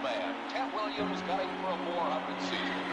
man. Ted Williams gunning for a 400 season.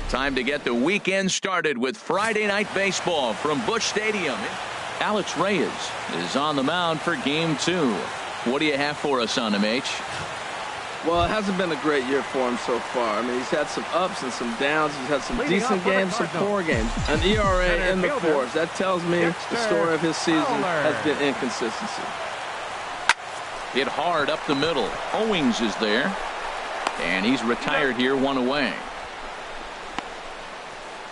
Time to get the weekend started with Friday Night Baseball from Busch Stadium. Alex Reyes is on the mound for Game 2. What do you have for us on him, H? Well, it hasn't been a great year for him so far. I mean, he's had some ups and some downs. He's had some decent games, some poor games. An ERA in the 4s. That tells me the story of his season has been inconsistency. Hit hard up the middle. Owings is there. And he's retired here, 1 away.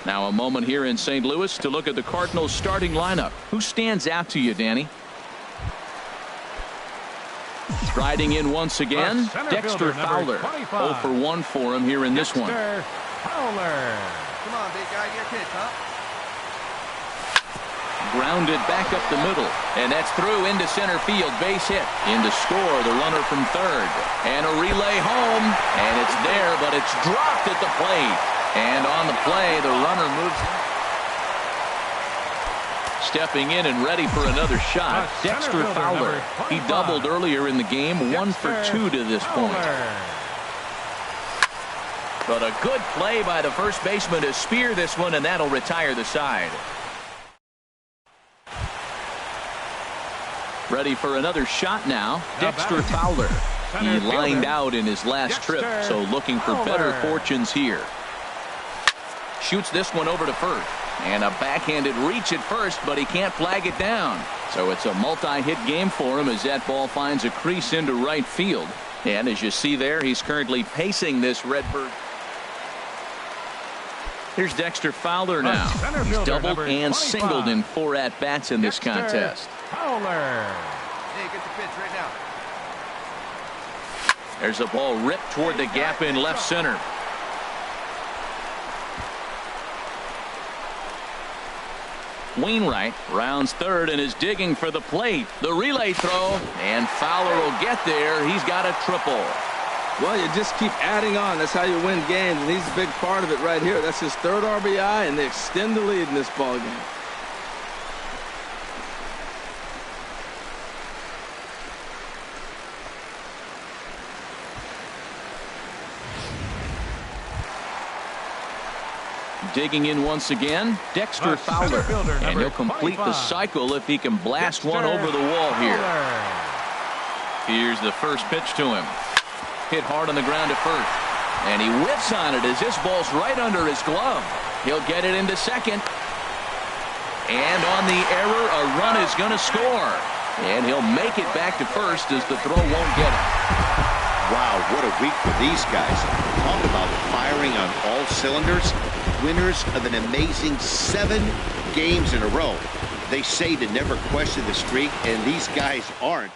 Now a moment here in St. Louis to look at the Cardinals starting lineup. Who stands out to you, Danny? Striding in once again, Dexter Fowler. 0 for 1 for him here in this one. Fowler. Come on, big guy, get hit, huh? Grounded back up the middle, and that's through into center field. Base hit. In to score, the runner from third. And a relay home, and it's there, but it's dropped at the plate. And on the play, the runner moves in. Stepping in and ready for another shot, Dexter Fowler. He doubled earlier in the game, 1 for 2 to this point. But a good play by the first baseman to spear this one, and that'll retire the side. Ready for another shot now, Dexter Fowler. He lined out in his last trip, so looking for better fortunes here. Shoots this one over to first. And a backhanded reach at first, but he can't flag it down. So it's a multi-hit game for him as that ball finds a crease into right field. And as you see there, he's currently pacing this Redbird. Here's Dexter Fowler now. He's doubled and singled in 4 at-bats in this contest. Fowler. Hey, get the pitch right now. There's a ball ripped toward the gap in left center. Wainwright rounds third and is digging for the plate. The relay throw, and Fowler will get there. He's got a triple. Well, you just keep adding on. That's how you win games, and he's a big part of it right here. That's his 3rd RBI, and they extend the lead in this ball game. Digging in once again, Dexter Fowler. And he'll complete the cycle if he can blast one over the wall here. Here's the first pitch to him. Hit hard on the ground at first. And he whiffs on it as this ball's right under his glove. He'll get it into second. And on the error, a run is going to score. And he'll make it back to first as the throw won't get it. Wow, what a week for these guys. Talk about firing on all cylinders. Winners of an amazing 7 games in a row. They say to never question the streak, and these guys aren't.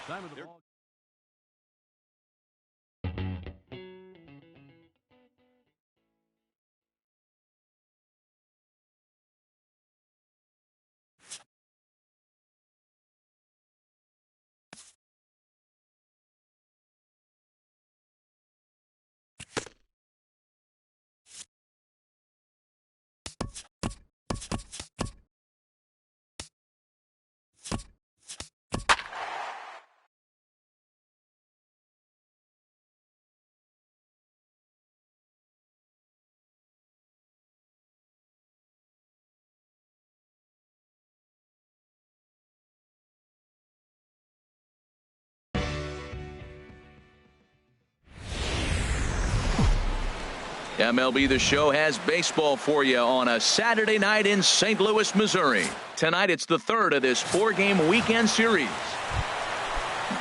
MLB The Show has baseball for you on a Saturday night in St. Louis, Missouri. Tonight it's the 3rd of this 4-game weekend series.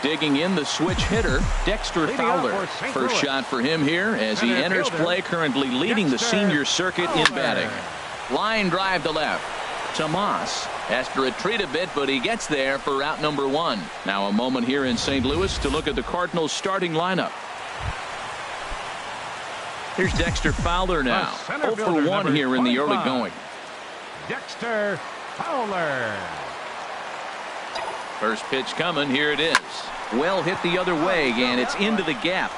Digging in the switch hitter, Dexter Fowler. First shot for him here as he enters play, currently leading the senior circuit in batting. Line drive to left. Tomas has to retreat a bit, but he gets there for route number 1. Now a moment here in St. Louis to look at the Cardinals starting lineup. Here's Dexter Fowler now. 0 for 1 here in the early going. Dexter Fowler. First pitch coming. Here it is. Well hit the other way, and it's into the gap.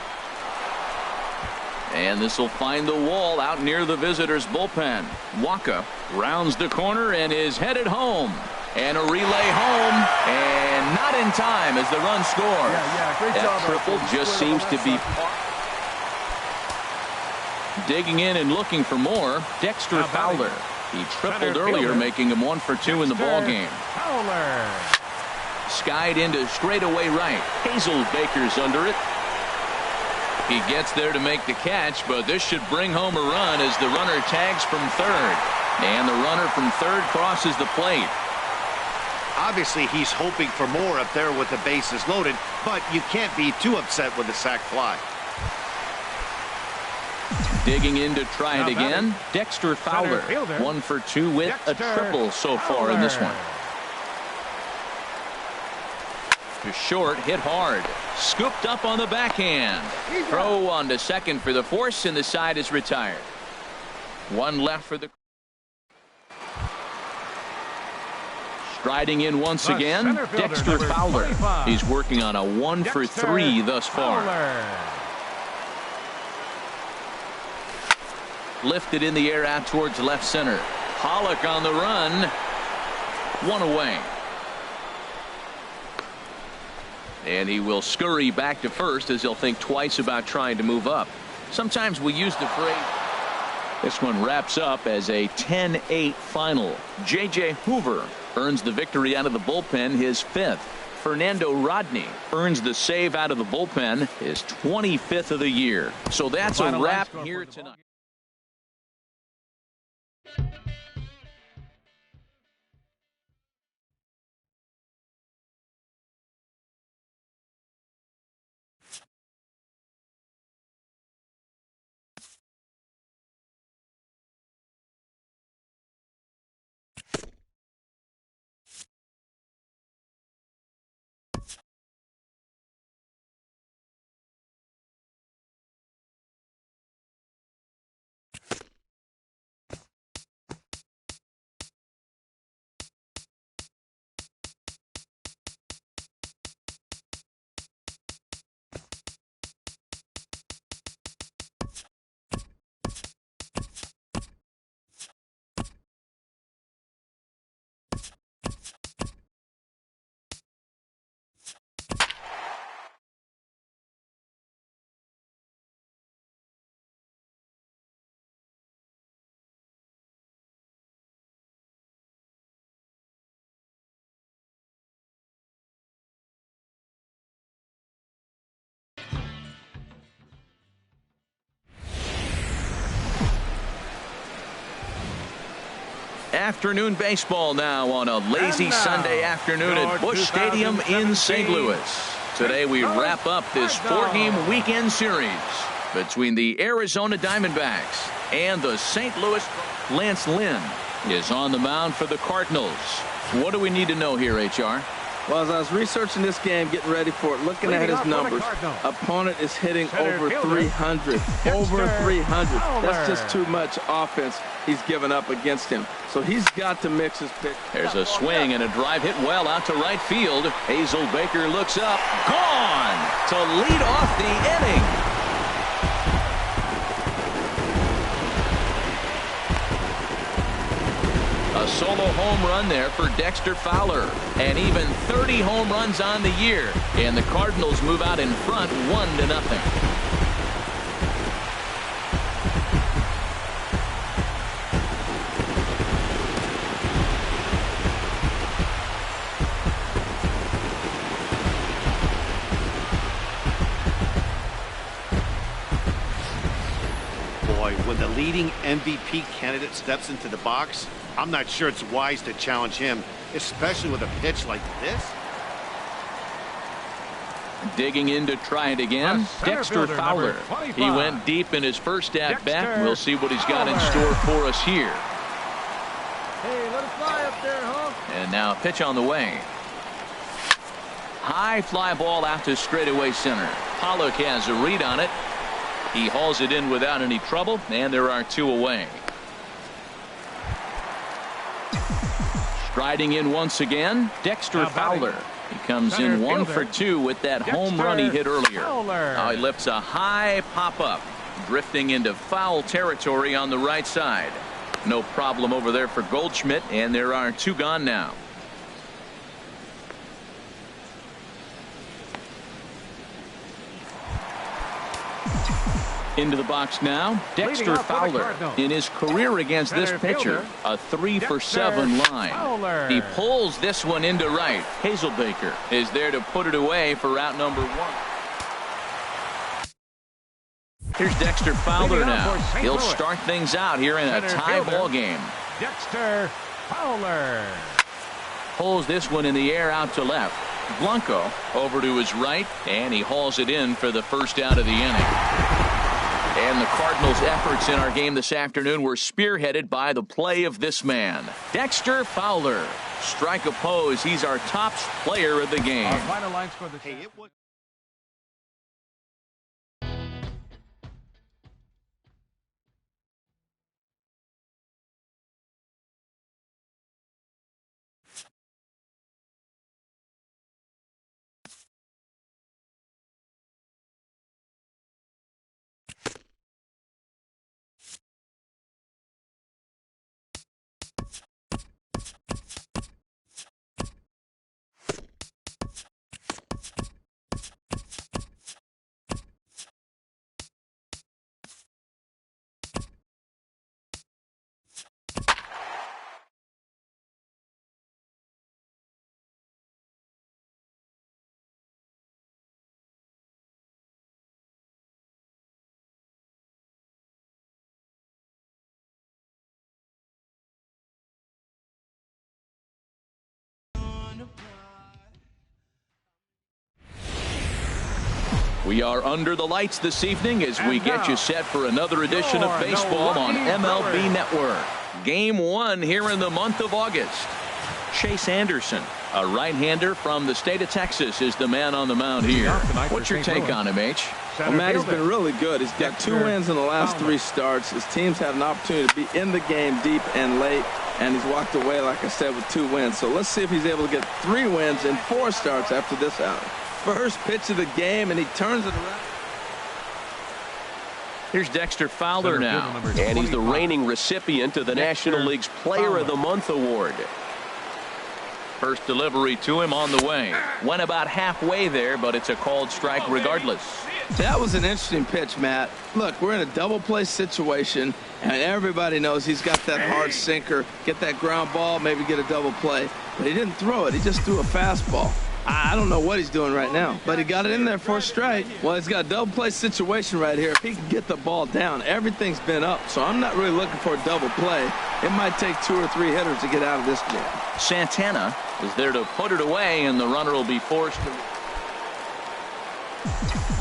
And this will find the wall out near the visitors' bullpen. Waka rounds the corner and is headed home. And a relay home. And not in time as the run scores. Great That job. triple just seems to be digging in and looking for more. Dexter Fowler. He tripled earlier, making him 1 for 2 in the ballgame. Skied into straightaway right. Hazel Baker's under it. He gets there to make the catch, but this should bring home a run as the runner tags from third. And the runner from third crosses the plate. Obviously, he's hoping for more up there with the bases loaded, but you can't be too upset with the sac fly. Digging in to try it again. Dexter Fowler. 1 for 2 with a triple so far in this one. To short, hit hard. Scooped up on the backhand. Throw on to second for the force, and the side is retired. One left for the. Striding in once again, Dexter Fowler. He's working on a 1 for 3 thus far. Lifted in the air out towards left center. Pollock on the run. 1 away. And he will scurry back to first as he'll think twice about trying to move up. Sometimes we use the phrase. This one wraps up as a 10-8 final. J.J. Hoover earns the victory out of the bullpen, his 5th. Fernando Rodney earns the save out of the bullpen, his 25th of the year. So that's a wrap here tonight. Afternoon baseball now on a lazy Sunday afternoon at Busch Stadium in St. Louis. Today we wrap up this 4-game weekend series between the Arizona Diamondbacks and the St. Louis. Lance Lynn is on the mound for the Cardinals. What do we need to know here, HR? Well, as I was researching this game, getting ready for it, looking at his numbers, opponent is hitting over 300. Over 300. That's just too much offense he's given up against him. So he's got to mix his pitch. There's a swing and a drive hit well out to right field. Hazel Baker looks up. Gone to lead off the inning. A solo home run there for Dexter Fowler, and even 30 home runs on the year, and the Cardinals move out in front 1-0. Boy, when the leading MVP candidate steps into the box, I'm not sure it's wise to challenge him, especially with a pitch like this. Digging in to try it again, Dexter Fowler. He went deep in his first at-bat. We'll see what he's got in store for us here. Hey, let it fly up there, huh? And now a pitch on the way. High fly ball out to straightaway center. Pollock has a read on it. He hauls it in without any trouble, and there are 2 away. Striding in once again, Dexter Fowler. He comes in 1 for 2 with that home run he hit earlier. Now he lifts a high pop-up, drifting into foul territory on the right side. No problem over there for Goldschmidt, and there are 2 gone now. Into the box now, Dexter Fowler. In his career against this pitcher, a 3-for-7 line. He pulls this one into right. Hazelbaker is there to put it away for out number 1. Here's Dexter Fowler now. He'll start things out here in a tie ball game. Dexter Fowler Pulls this one in the air out to left. Blanco over to his right, and he hauls it in for the first out of the inning. And the Cardinals' efforts in our game this afternoon were spearheaded by the play of this man, Dexter Fowler. Strike oppose. He's our top player of the game. Our final line score this We are under the lights this evening as we get you set for another edition of baseball on MLB Network. Game 1 here in the month of August. Chase Anderson, a right-hander from the state of Texas, is the man on the mound here. What's your take on him, H? Well, Matt, he's been really good. He's got 2 wins in the last 3 starts. His team's had an opportunity to be in the game deep and late, and he's walked away, like I said, with 2 wins. So let's see if he's able to get 3 wins in 4 starts after this outing. First pitch of the game, and he turns it around. Here's Dexter Fowler now, and he's the reigning recipient of the National League's Player of the Month award. First delivery to him on the way. Went about halfway there, but it's a called strike regardless. That was an interesting pitch, Matt. Look, we're in a double play situation, and everybody knows he's got that hard sinker. Get that ground ball, maybe get a double play. But he didn't throw it. He just threw a fastball. I don't know what he's doing right now, but he got it in there for a strike. Well, he's got a double play situation right here. If he can get the ball down, everything's been up, so I'm not really looking for a double play. It might take 2 or 3 hitters to get out of this jam. Santana is there to put it away, and the runner will be forced to.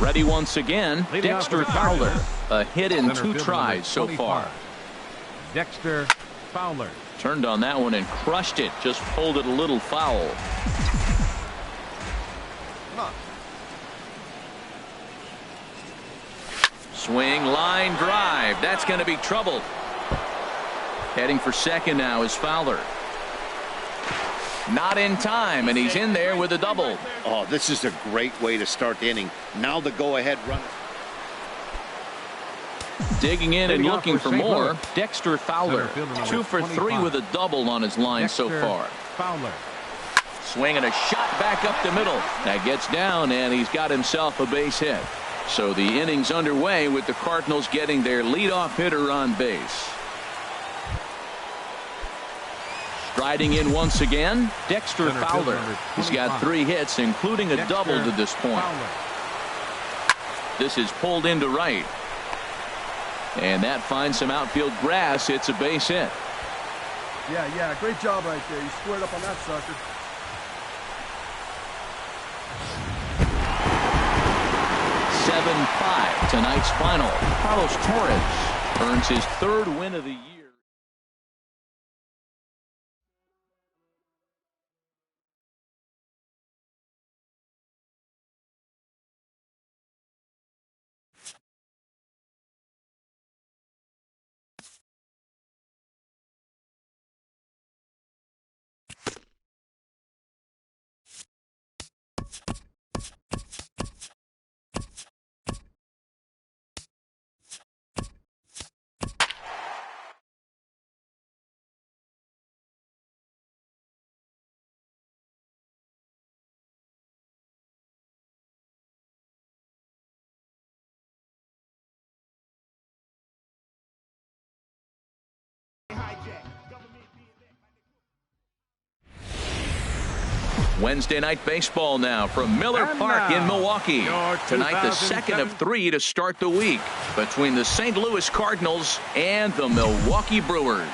Ready once again, Dexter Fowler. A hit in 2 tries so far. Dexter Fowler turned on that one and crushed it. Just pulled it a little foul. Swing, line drive. That's going to be trouble. Heading for second now is Fowler. Not in time, and he's in there with a double. Oh, this is a great way to start the inning. Now the go-ahead run. Digging in and looking for more, Dexter Fowler. 2 for 3 with a double on his line so far. Fowler swinging a shot back up the middle. That gets down, and he's got himself a base hit. So the inning's underway with the Cardinals getting their leadoff hitter on base. Striding in once again, Dexter Fowler. He's got 3 hits, including a double to this point. This is pulled into right. And that finds some outfield grass. It's a base hit. Yeah, great job right there. You squared up on that sucker. Tonight's final. Carlos Torres earns his 3rd win of the year. Wednesday night baseball now from Miller Park in Milwaukee. Tonight, the second of 3 to start the week between the St. Louis Cardinals and the Milwaukee Brewers.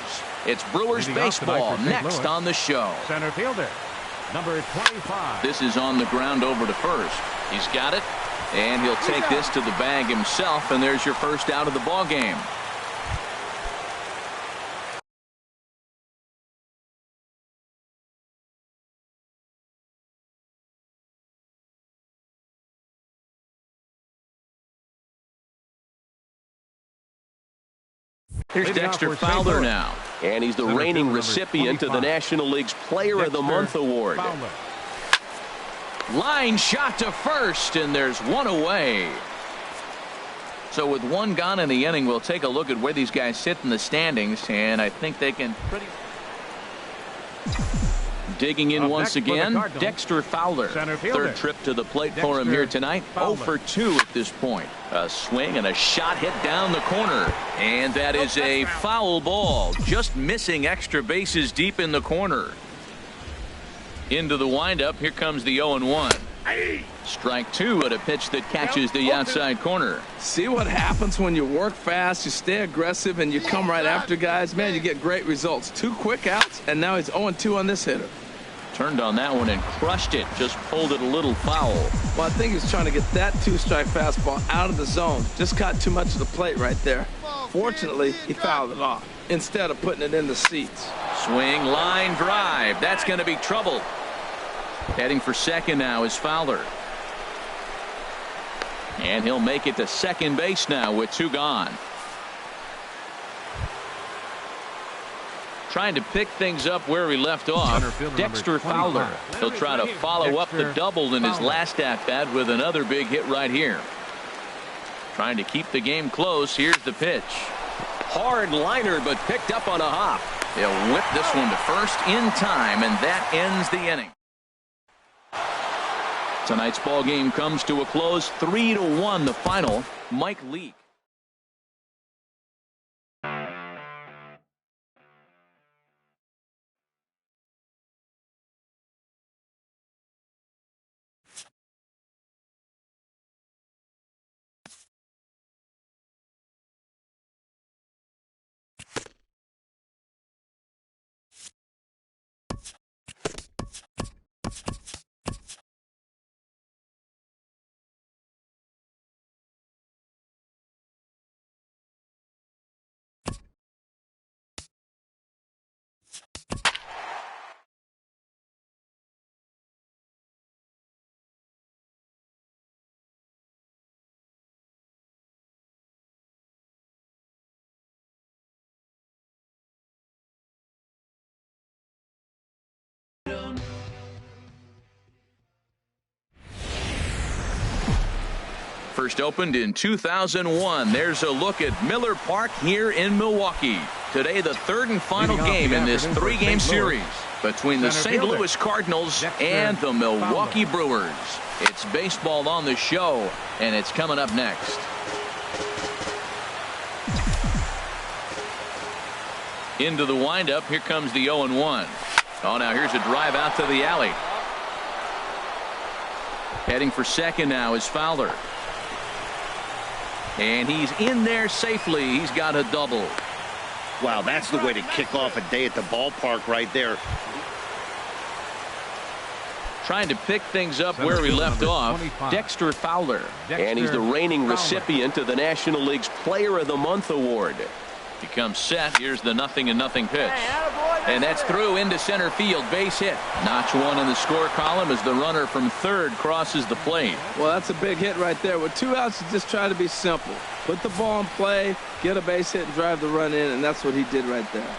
It's Brewers baseball next on the show. Center fielder, number 25. This is on the ground over to first. He's got it, and he'll take this to the bag himself, and there's your first out of the ball game. Here's Dexter Fowler now, and he's the reigning recipient of the National League's Player of the Month award. Line shot to first, and there's one away. So with one gone in the inning, we'll take a look at where these guys sit in the standings, and I think they can pretty... Digging in once again, Dexter Fowler. Third trip to the plate for him here tonight. 0 for 2 at this point. A swing and a shot hit down the corner. And that is a foul ball. Just missing extra bases deep in the corner. Into the windup. Here comes the 0-1. Strike 2 at a pitch that catches the outside corner. See what happens when you work fast, you stay aggressive, and you come right after guys? Man, you get great results. 2 quick outs, and now he's 0-2 on this hitter. Turned on that one and crushed it. Just pulled it a little foul. Well, I think he's trying to get that 2-strike fastball out of the zone. Just caught too much of the plate right there. Fortunately, he fouled it off instead of putting it in the seats. Swing, line drive. That's going to be trouble. Heading for second now is Fowler. And he'll make it to second base now with 2 gone. Trying to pick things up where he left off. Dexter Fowler. He'll try to follow up the double in his last at-bat with another big hit right here. Trying to keep the game close. Here's the pitch. Hard liner, but picked up on a hop. He'll whip this one to first in time, and that ends the inning. Tonight's ball game comes to a close. 3-1 the final. Mike Leake. First opened in 2001. There's a look at Miller Park here in Milwaukee. Today, the third and final game in this 3-game series between the St. Louis Cardinals and the Milwaukee Brewers. It's baseball on the show, and it's coming up next. Into the windup. Here comes the 0-1. Oh, now here's a drive out to the alley. Heading for second now is Fowler. And he's in there safely. He's got a double. Wow, that's the way to kick off a day at the ballpark right there. Trying to pick things up where he left off. Dexter Fowler. And he's the reigning recipient of the National League's Player of the Month award. He comes set. Here's the 0-0 pitch. And that's through into center field. Base hit. Notch 1 in the score column as the runner from third crosses the plate. Well, that's a big hit right there. With 2 outs, you just try to be simple. Put the ball in play, get a base hit, and drive the run in, and that's what he did right there.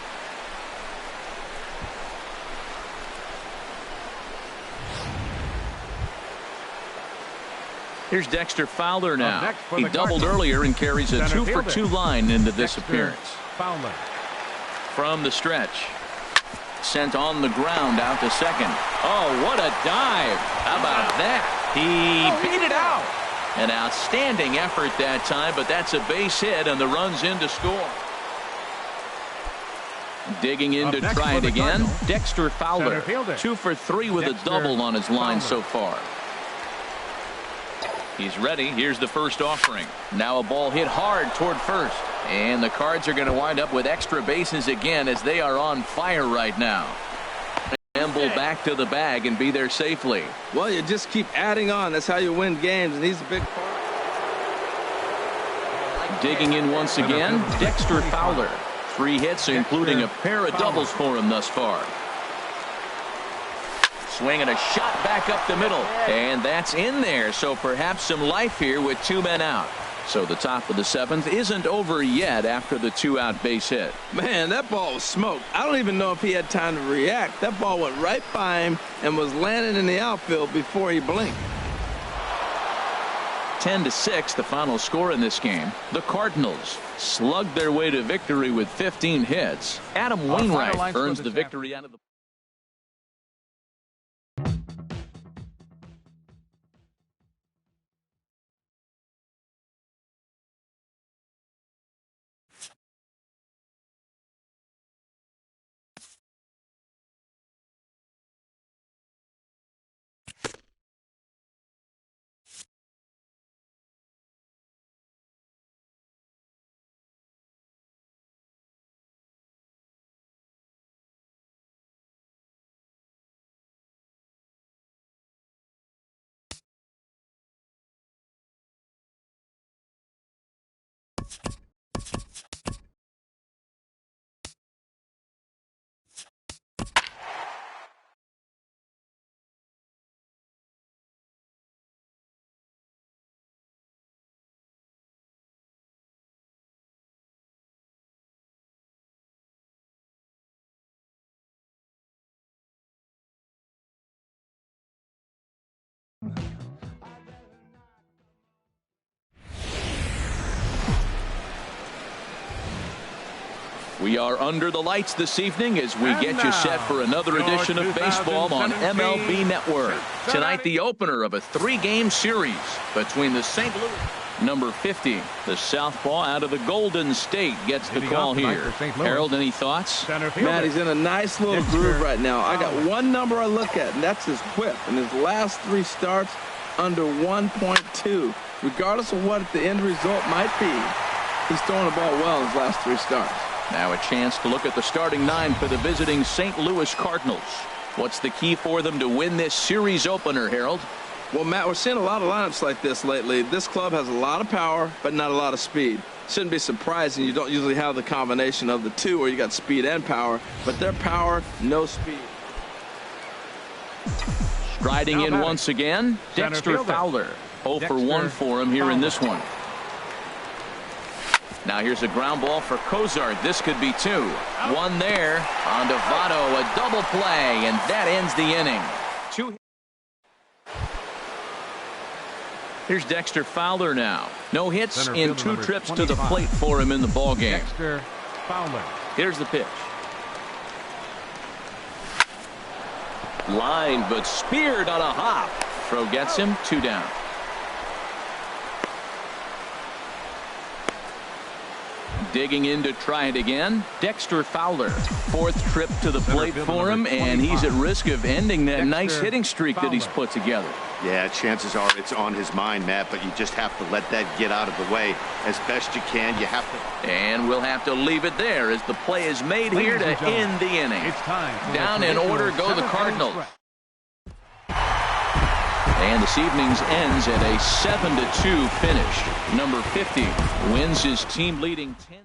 Here's Dexter Fowler now. He doubled earlier and carries a 2-for-2 line into this appearance. From the stretch. Sent on the ground out to second. Oh, what a dive. How about that? He beat it out. An outstanding effort that time, but that's a base hit, and the run's in to score. Digging in Up to next try for it the again, Cardinals, Dexter Fowler. center fielder. 2 for 3 with Dexter a double on his line Fowler. so far. He's ready. Here's the first offering. Now a ball hit hard toward first. And the Cards are going to wind up with extra bases again as they are on fire right now. Gamble back to the bag and be there safely. Well, you just keep adding on. That's how you win games, and he's a big part. Digging in once again, Dexter Fowler. 3 hits, including a pair of doubles for him thus far. Swinging a shot back up the middle. And that's in there, so perhaps some life here with 2 men out. So the top of the 7th isn't over yet after the 2-out base hit. Man, that ball was smoked. I don't even know if he had time to react. That ball went right by him and was landing in the outfield before he blinked. 10-6, the final score in this game. The Cardinals slugged their way to victory with 15 hits. Adam Wainwright earns the victory out of the We are under the lights this evening as we get you set for another edition of baseball on MLB Network. Tonight, the opener of a 3-game series between the St. Louis. Number 50, the southpaw out of the Golden State, gets the call here. Harold, any thoughts? Matt, he's in a nice little groove right now. I got one number I look at, and that's his whip. In his last 3 starts, under 1.2. Regardless of what the end result might be, he's throwing the ball well in his last 3 starts. Now a chance to look at the starting 9 for the visiting St. Louis Cardinals. What's the key for them to win this series opener, Harold? Well, Matt, we're seeing a lot of lineups like this lately. This club has a lot of power, but not a lot of speed. Shouldn't be surprising. You don't usually have the combination of the 2 where you got speed and power, but their power, no speed. Striding in once again, Dexter Fowler. 0 for 1 for him here in this one. Now here's a ground ball for Cozart. This could be 2. 1 there on Votto, a double play, and that ends the inning. 2. Here's Dexter Fowler now. No hits in 2 trips to the plate for him in the ballgame. Dexter Fowler. Here's the pitch. Line, but speared on a hop. Throw gets him. 2 down. Digging in to try it again, Dexter Fowler. 4th trip to the plate for him, and he's at risk of ending that nice hitting streak that he's put together. Yeah, chances are it's on his mind, Matt, but you just have to let that get out of the way as best you can. You have to. And we'll have to leave it there as the play is made here to end the inning. It's time. Down in order go the Cardinals. And this evening's ends at a 7-2 finish. Number 50 wins his team leading 10.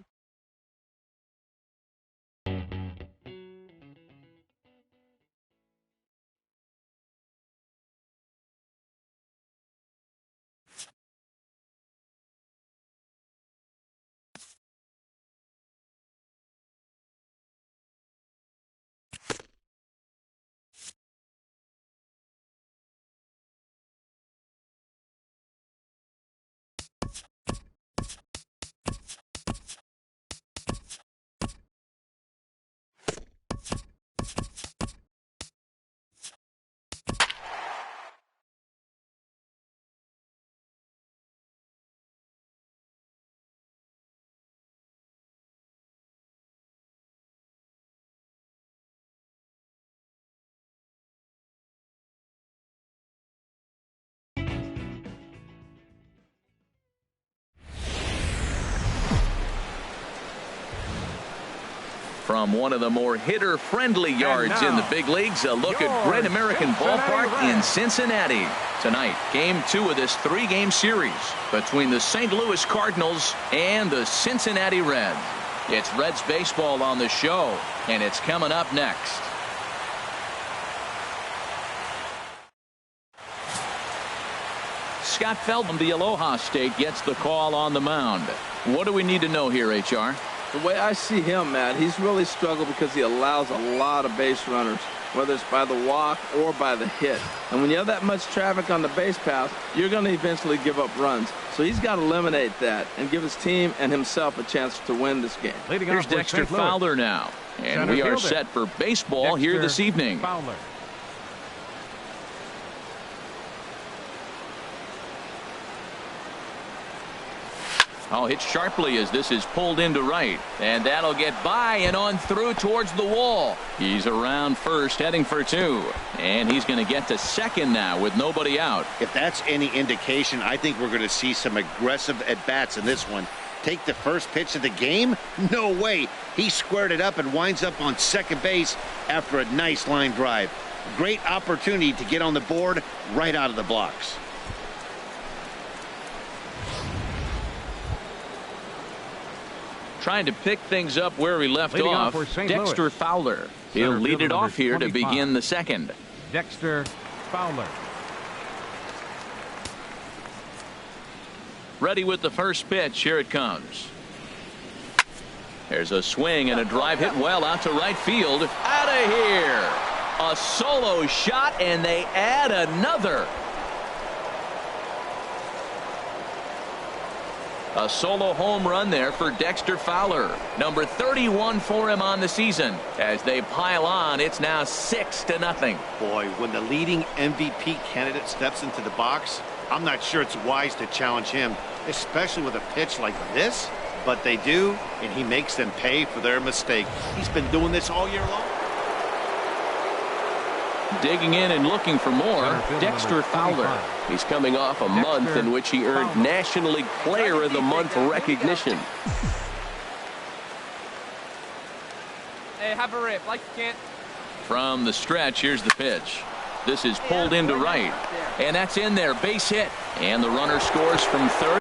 From one of the more hitter-friendly yards in the big leagues, a look at Great American Ballpark in Cincinnati. Tonight, Game 2 of this 3-game series between the St. Louis Cardinals and the Cincinnati Reds. It's Reds baseball on the show, and it's coming up next. Scott Feldman, the Aloha State, gets the call on the mound. What do we need to know here, HR? The way I see him, Matt, he's really struggled because he allows a lot of base runners, whether it's by the walk or by the hit. And when you have that much traffic on the base path, you're going to eventually give up runs. So he's got to eliminate that and give his team and himself a chance to win this game. Here's Dexter Fowler now. And we are set for baseball here this evening. Fowler. Oh, hit sharply as this is pulled into right. And that'll get by and on through towards the wall. He's around first, heading for 2. And he's going to get to second now with nobody out. If that's any indication, I think we're going to see some aggressive at-bats in this one. Take the first pitch of the game? No way. He squared it up and winds up on second base after a nice line drive. Great opportunity to get on the board right out of the blocks. Trying to pick things up where he left off, Dexter Fowler. He'll lead it off here to begin the second. Dexter Fowler. Ready with the first pitch. Here it comes. There's a swing and a drive hit well out to right field. Out of here. A solo shot, and they add another. A solo home run there for Dexter Fowler. Number 31 for him on the season. As they pile on, it's now 6-0. Boy, when the leading MVP candidate steps into the box, I'm not sure it's wise to challenge him, especially with a pitch like this. But they do, and he makes them pay for their mistake. He's been doing this all year long. Digging in and looking for more, Dexter Fowler. He's coming off a month in which he earned National League Player of the Month recognition. Hey, have a rip like you can't. From the stretch, here's the pitch. This is pulled into right, and that's in there, base hit. And the runner scores from third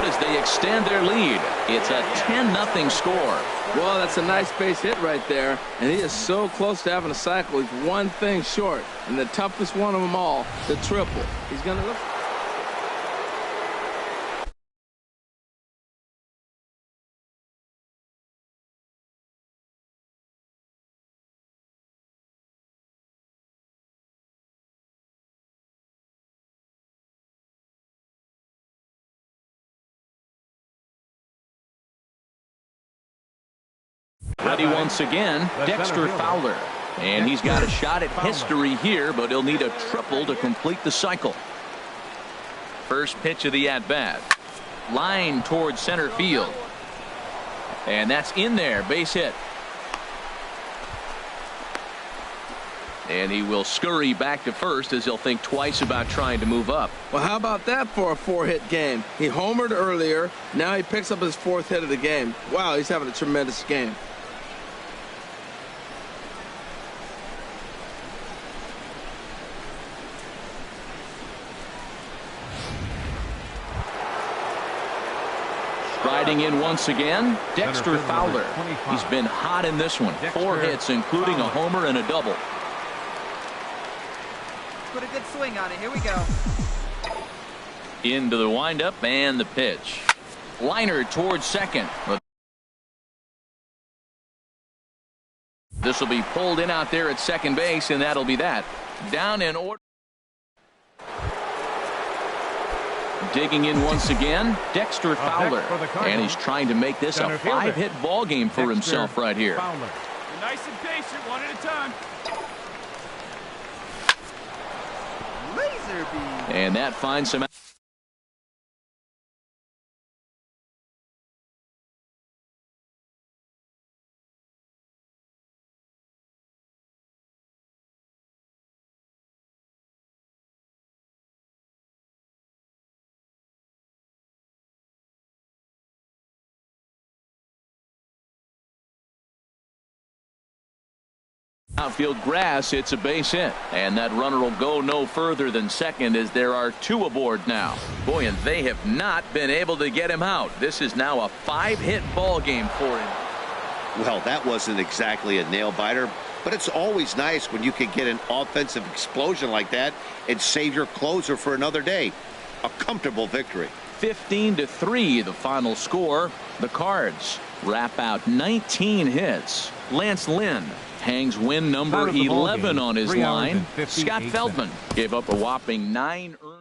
as they extend their lead. It's a 10-0 score. Well, that's a nice base hit right there, and he is so close to having a cycle. He's one thing short, and the toughest one of them all, the triple. He's going to look. Ready once again, Dexter Fowler. And he's got a shot at history here, but he'll need a triple to complete the cycle. First pitch of the at-bat. Line towards center field. And that's in there, base hit. And he will scurry back to first as he'll think twice about trying to move up. Well, how about that for a 4-hit game? He homered earlier. Now he picks up his 4th hit of the game. Wow, he's having a tremendous game. Riding in once again, Dexter Fowler. He's been hot in this one. 4 hits, including a homer and a double. Put a good swing on it. Here we go. Into the windup and the pitch. Liner towards second. This will be pulled in out there at second base, and that'll be that. Down in order. Digging in once again, Dexter Fowler. And he's trying to make this a 5-hit ball game for himself right here. You're nice and patient, one at a time. Laser beam. And that finds some Outfield grass, it's a base hit. And that runner will go no further than second as there are 2 aboard now. Boy, and they have not been able to get him out. This is now a 5-hit ball game for him. Well, that wasn't exactly a nail-biter, but it's always nice when you can get an offensive explosion like that and save your closer for another day. A comfortable victory. 15-3 the final score. The Cards wrap out 19 hits. Lance Lynn hangs win number 11 on his line. Scott Feldman gave up a whopping 9 earned.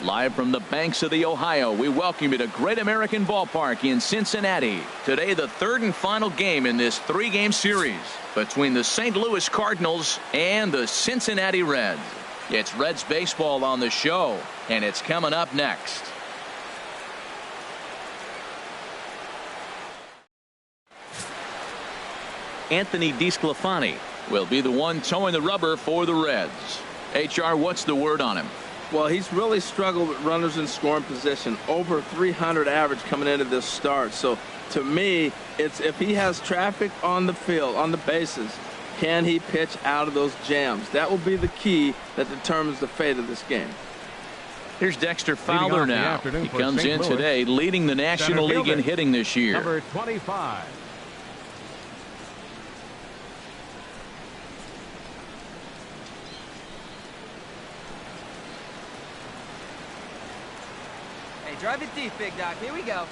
Live from the banks of the Ohio, we welcome you to Great American Ballpark in Cincinnati. Today, the 3rd and final game in this 3-game series between the St. Louis Cardinals and the Cincinnati Reds. It's Reds baseball on the show, and it's coming up next. Anthony DeSclafani will be the one towing the rubber for the Reds. HR, what's the word on him? Well, he's really struggled with runners in scoring position. Over 300 average coming into this start. So, to me, it's if he has traffic on the field, on the bases, can he pitch out of those jams? That will be the key that determines the fate of this game. Here's Dexter Fowler now. He comes in today leading the National League in hitting this year. Number 25. Drive it deep, Big Doc. Here we go.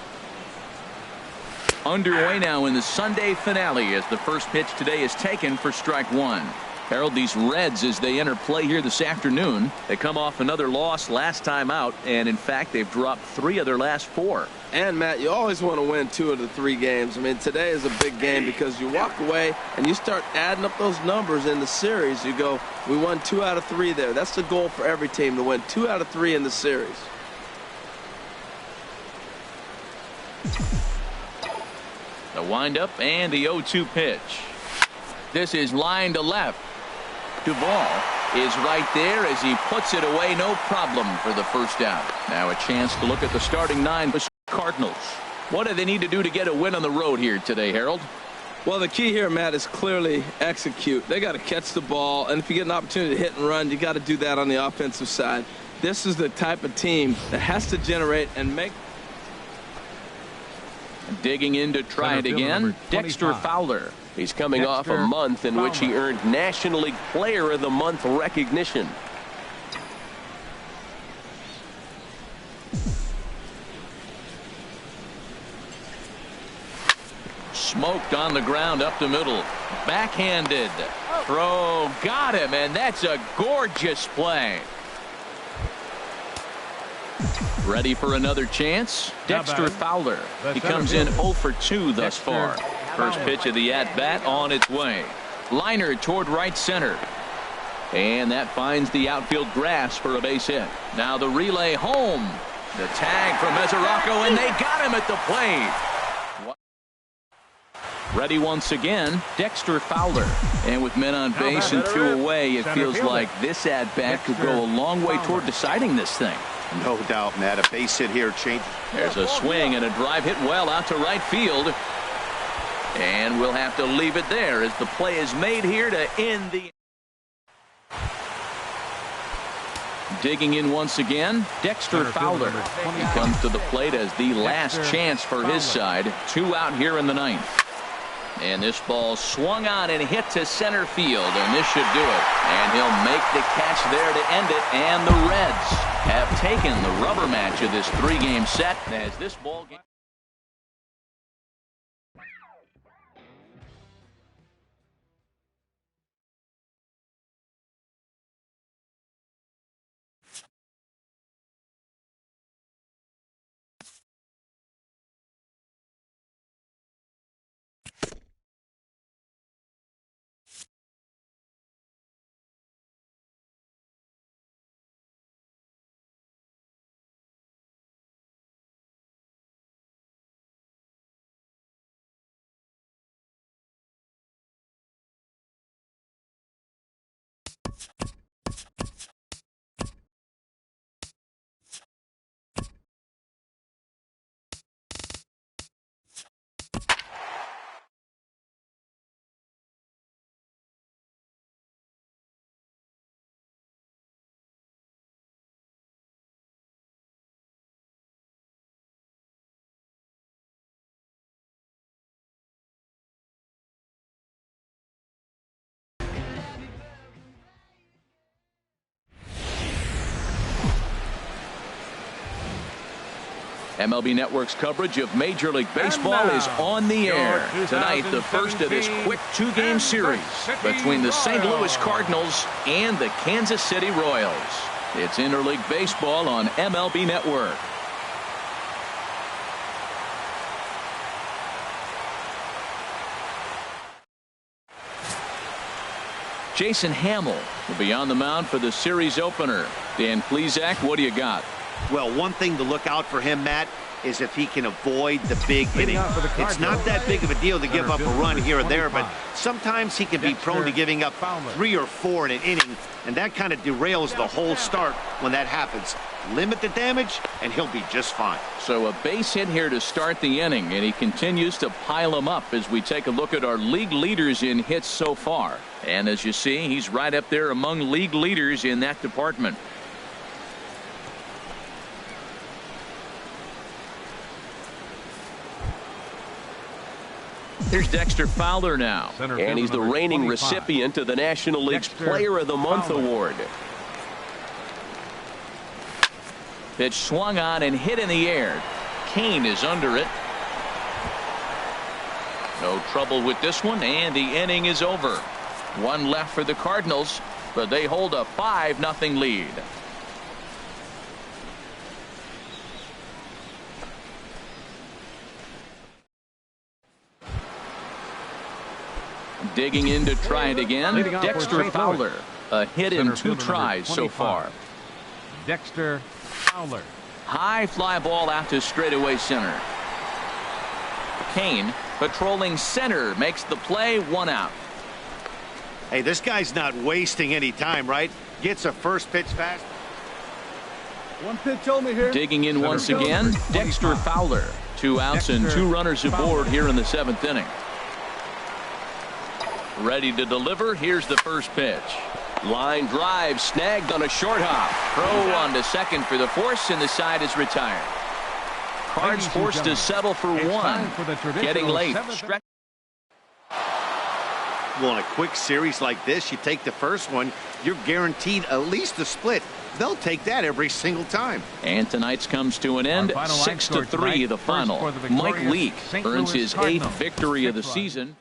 Underway now in the Sunday finale as the first pitch today is taken for strike 1. Harold, these Reds, as they enter play here this afternoon, they come off another loss last time out, and in fact they've dropped 3 of their last 4. And Matt, you always want to win 2 of the 3 games. I mean, today is a big game because you walk away and you start adding up those numbers in the series. You go, we won 2 out of 3 there. That's the goal for every team, to win 2 out of 3 in the series. The windup and the 0-2 pitch. This is line to left. Duvall is right there as he puts it away, no problem for the first out. Now a chance to look at the starting 9 for Cardinals. What do they need to do to get a win on the road here today, Harold? Well, the key here, Matt, is clearly execute. They got to catch the ball, and if you get an opportunity to hit and run, you got to do that on the offensive side. This is the type of team that has to generate and make. Digging in to try it again, Dexter Fowler. He's coming off a month in which he earned National League Player of the Month recognition. Smoked on the ground up the middle. Backhanded. Throw. Got him, and that's a gorgeous play. Ready for another chance? Dexter Fowler. He comes in 0 for 2 thus far. First pitch of the at-bat on its way. Liner toward right center. And that finds the outfield grass for a base hit. Now the relay home. The tag from Mesoraco, and they got him at the plate. Ready once again, Dexter Fowler. And with men on base and 2 away, it feels like this at-bat could go a long way toward deciding this thing. No doubt, Matt. A base hit here changes. There's a swing and a drive hit well out to right field. And we'll have to leave it there as the play is made here to end the... Digging in once again, Dexter Fowler. He comes to the plate as the last chance for his side. 2 out here in the 9th. And this ball swung on and hit to center field, and this should do it. And he'll make the catch there to end it, and the Reds have taken the rubber match of this 3-game set as this ball game... MLB Network's coverage of Major League Baseball is on the air. Tonight, the first of this quick 2-game series between the St. Louis Cardinals and the Kansas City Royals. It's Interleague Baseball on MLB Network. Jason Hamill will be on the mound for the series opener. Dan Plesac, what do you got? Well, one thing to look out for him, Matt, is if he can avoid the big hitting. It's not that big of a deal to give up a run here or there, but sometimes he can be prone to giving up 3 or 4 in an inning, and that kind of derails the whole start when that happens. Limit the damage, and he'll be just fine. So a base hit here to start the inning, and he continues to pile them up as we take a look at our league leaders in hits so far. And as you see, he's right up there among league leaders in that department. Here's Dexter Fowler now. And he's the reigning recipient of the National League's Player of the Month award. Pitch swung on and hit in the air. Kane is under it. No trouble with this one, and the inning is over. 1 left for the Cardinals, but they hold a 5-0 lead. Digging in to try it again, Dexter Fowler. A hit in 2 tries so far. Dexter Fowler. High fly ball out to straightaway center. Kane patrolling center makes the play, 1 out. Hey, this guy's not wasting any time, right? Gets a first pitch fast. 1 pitch only here. Digging in once again, Dexter Fowler. 2 outs and 2 runners aboard here in the 7th inning. Ready to deliver. Here's the first pitch. Line drive snagged on a short hop. Throw on to second for the force, and the side is retired. Cards forced to settle for 1. Getting late. Well, in a quick series like this, you take the first one, you're guaranteed at least a split. They'll take that every single time. And tonight's comes to an end. 6-3 the final. Mike Leake earns his 8th victory of the season.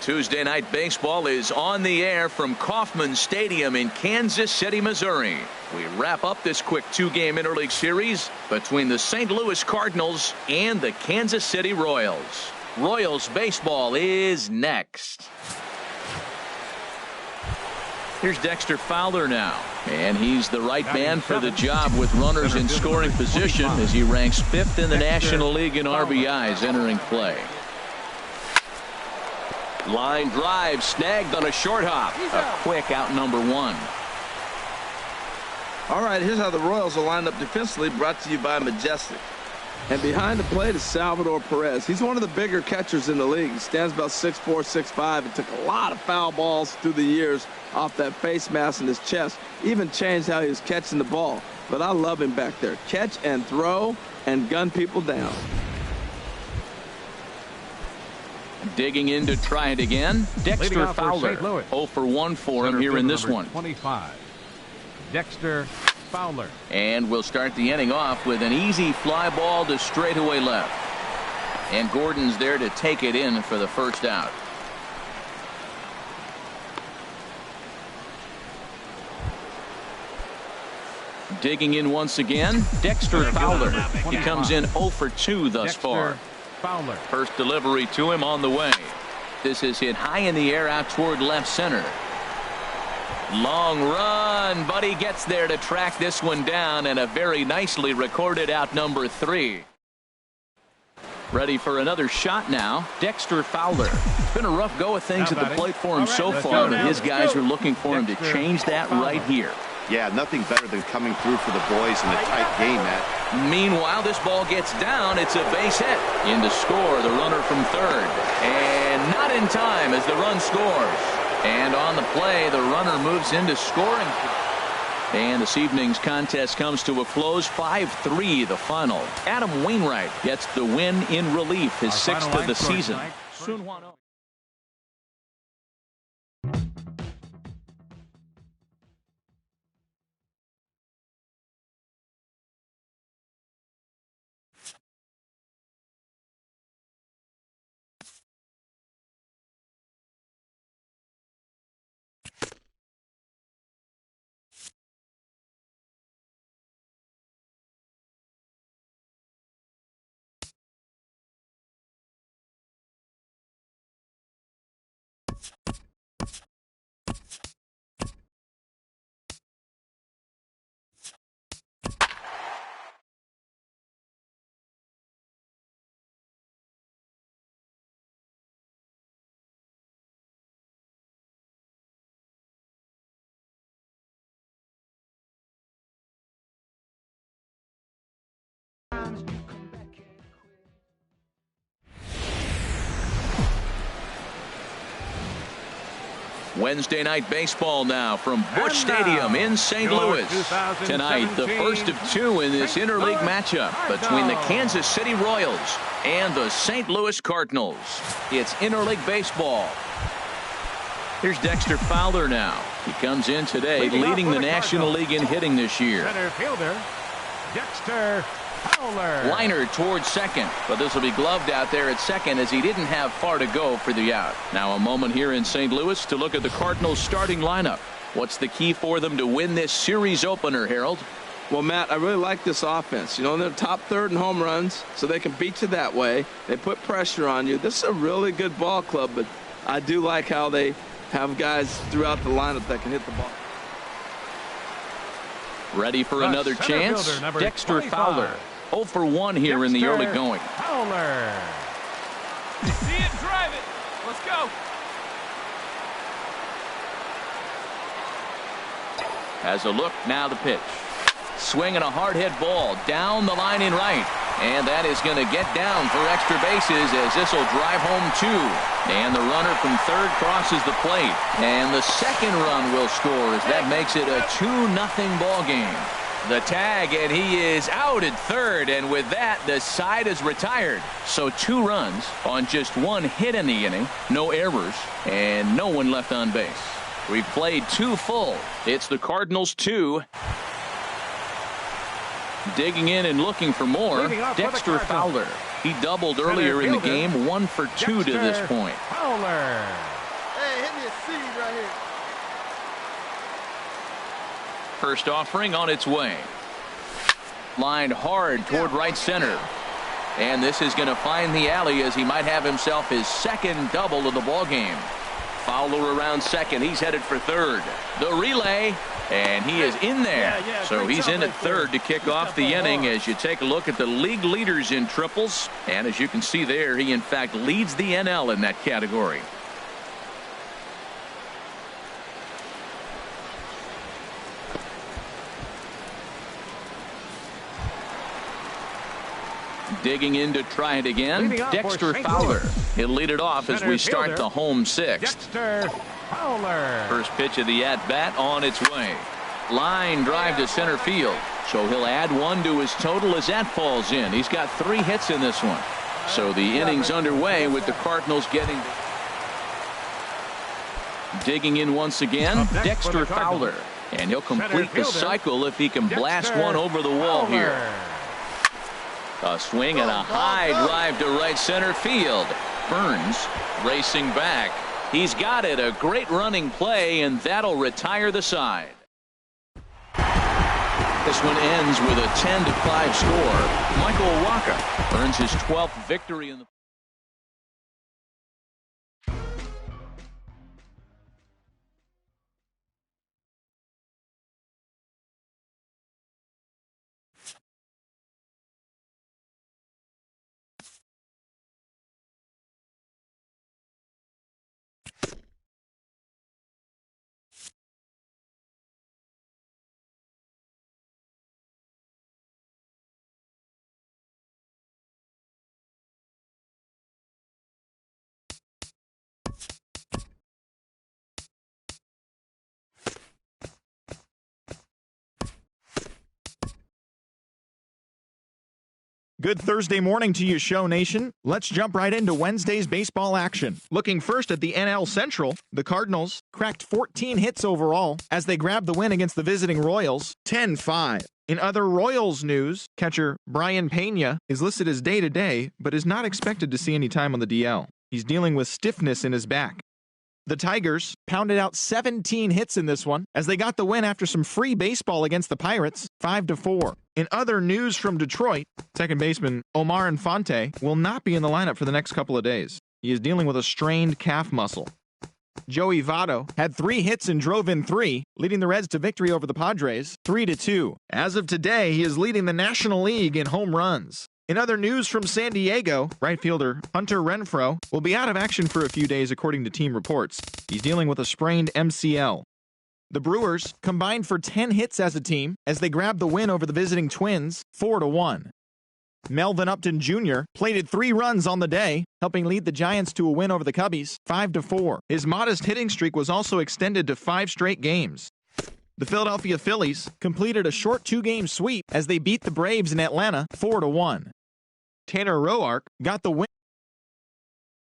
Tuesday Night Baseball is on the air from Kauffman Stadium in Kansas City, Missouri. We wrap up this quick two-game interleague series between the St. Louis Cardinals and the Kansas City Royals. Royals baseball is next. Here's Dexter Fowler now, and he's the right man for the job with runners in scoring position as he ranks 5th in the National League in RBIs entering play. Line drive snagged on a short hop. A quick out number one. All right, here's how the Royals are lined up defensively, brought to you by Majestic. And behind the plate is Salvador Perez. He's one of the bigger catchers in the league. He stands about 6'4", 6'5", and took a lot of foul balls through the years off that face mask in his chest. Even changed how he was catching the ball. But I love him back there. Catch and throw and gun people down. Digging in to try it again, Dexter Fowler. 0 for 1 for him here in this one. 25. Dexter Fowler. And we'll start the inning off with an easy fly ball to straightaway left. And Gordon's there to take it in for the first out. Digging in once again, Dexter Fowler. He comes in 0 for 2 thus far. Fowler. First delivery to him on the way. This is hit high in the air out toward left center. Long run, but he gets there to track this one down, and a very nicely recorded out number 3. Ready for another shot now, Dexter Fowler. It's been a rough go of things at the plate for him so far, but his guys are looking for him to change that right here. Yeah, nothing better than coming through for the boys in a tight game, Matt. Meanwhile, this ball gets down. It's a base hit. In to score, the runner from third. And not in time as the run scores. And on the play, the runner moves into scoring. And this evening's contest comes to a close, 5-3 the final. Adam Wainwright gets the win in relief, his 6th of the season. Soon 1-0. Wednesday night baseball now from Busch Stadium in St. Louis. Tonight, the first of 2 in this interleague matchup between the Kansas City Royals and the St. Louis Cardinals. It's interleague baseball. Here's Dexter Fowler now. He comes in today leading the National League in hitting this year. Center fielder, Dexter Fowler. Liner towards second, but this will be gloved out there at second as he didn't have far to go for the out. Now a moment here in St. Louis to look at the Cardinals starting lineup. What's the key for them to win this series opener, Harold? Well, Matt, I really like this offense. You know, they're top third in home runs, so they can beat you that way. They put pressure on you. This is a really good ball club, but I do like how they have guys throughout the lineup that can hit the ball. Ready for another chance? Fielder, Dexter 25. Fowler. 0 for 1 here in the early going. Fowler. See it, drive it. Let's go. Has a look, now the pitch. Swinging a hard hit ball down the line in right. And that is going to get down for extra bases as this will drive home 2. And the runner from third crosses the plate. And the second run will score as that makes it a 2-0 ball game. The tag, and he is out at third, and with that, the side is retired. So 2 runs on just 1 hit in the inning, no errors, and no one left on base. We've played 2 full. It's the Cardinals 2 Digging in and looking for more, Dexter Fowler. He doubled earlier in the game, 1 for 2 to this point. Fowler. Hey, hit me a seed right here. First offering on its way. Lined hard toward right center. And this is going to find the alley as he might have himself his second double of the ball game. Fowler around second. He's headed for third. The relay, and he is in there. So he's in at third to kick off the inning as you take a look at the league leaders in triples. And as you can see there, he in fact leads the NL in that category. Digging in to try it again, Dexter Fowler. He'll lead it off as we start the home sixth. Dexter Fowler. First pitch of the at-bat on its way. Line drive to center field. So he'll add 1 to his total as that falls in. He's got 3 hits in this one. So the inning's underway with the Cardinals getting... Digging in once again, Dexter Fowler. And he'll complete the cycle if he can blast one over the wall here. A swing and a high drive to right center field. Burns racing back. He's got it. A great running play, and that'll retire the side. This one ends with a 10-5 score. Michael Wacha earns his 12th victory in the... Good Thursday morning to you, Show Nation. Let's jump right into Wednesday's baseball action. Looking first at the NL Central, the Cardinals cracked 14 hits overall as they grabbed the win against the visiting Royals, 10-5. In other Royals news, catcher Brian Pena is listed as day-to-day, but is not expected to see any time on the DL. He's dealing with stiffness in his back. The Tigers pounded out 17 hits in this one as they got the win after some free baseball against the Pirates, 5-4. In other news from Detroit, second baseman Omar Infante will not be in the lineup for the next couple of days. He is dealing with a strained calf muscle. Joey Votto had 3 hits and drove in 3, leading the Reds to victory over the Padres, 3-2. As of today, he is leading the National League in home runs. In other news from San Diego, right fielder Hunter Renfroe will be out of action for a few days according to team reports. He's dealing with a sprained MCL. The Brewers combined for 10 hits as a team as they grabbed the win over the visiting Twins, 4-1. Melvin Upton Jr. plated 3 runs on the day, helping lead the Giants to a win over the Cubbies, 5-4. His modest hitting streak was also extended to 5 straight games. The Philadelphia Phillies completed a short 2-game sweep as they beat the Braves in Atlanta, 4-1. Tanner Roark got the win.